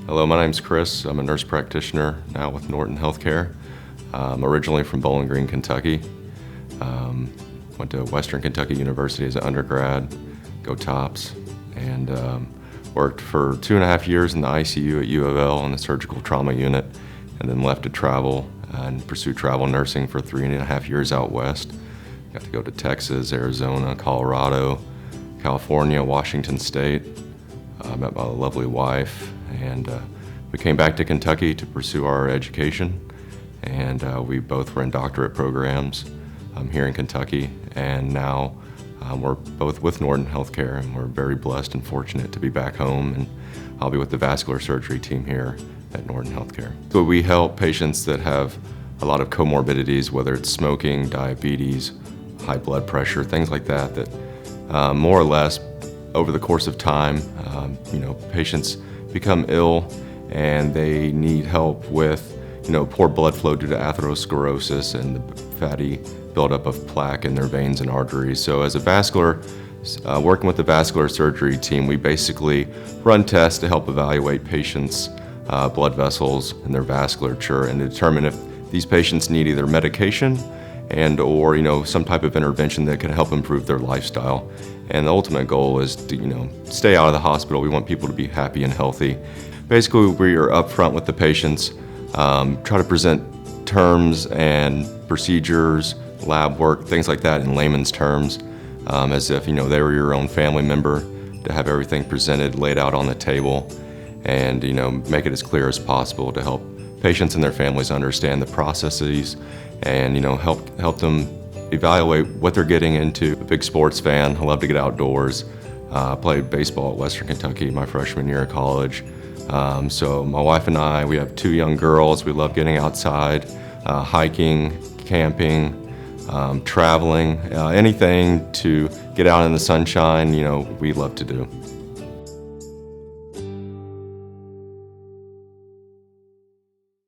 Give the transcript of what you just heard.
Hello, my name's Chris. I'm a nurse practitioner now with Norton Healthcare. I'm originally from Bowling Green, Kentucky. Went to Western Kentucky University as an undergrad, go Tops, and worked for 2.5 years in the ICU at UofL in the surgical trauma unit, and then left to travel and pursue travel nursing for 3.5 years out west. Got to go to Texas, Arizona, Colorado, California, Washington State. Met my lovely wife, and we came back to Kentucky to pursue our education, and we both were in doctorate programs here in Kentucky, and now we're both with Norton Healthcare, and we're very blessed and fortunate to be back home, and I'll be with the vascular surgery team here at Norton Healthcare. So we help patients that have a lot of comorbidities, whether it's smoking, diabetes, high blood pressure, things like that, that more or less over the course of time, patients become ill and they need help with, poor blood flow due to atherosclerosis and the fatty buildup of plaque in their veins and arteries. So as a working with the vascular surgery team, we basically run tests to help evaluate patients' blood vessels and their vasculature and determine if these patients need either medication or some type of intervention that can help improve their lifestyle. And the ultimate goal is to stay out of the hospital. We want people to be happy and healthy. Basically, we are upfront with the patients, try to present terms and procedures, lab work, things like that in layman's terms, as if they were your own family member, to have everything presented, laid out on the table, and make it as clear as possible to help patients and their families understand the processes and help them evaluate what they're getting into. A big sports fan, I love to get outdoors. I played baseball at Western Kentucky my freshman year of college. So my wife and I, we have 2 young girls. We love getting outside, hiking, camping, traveling, anything to get out in the sunshine, we love to do.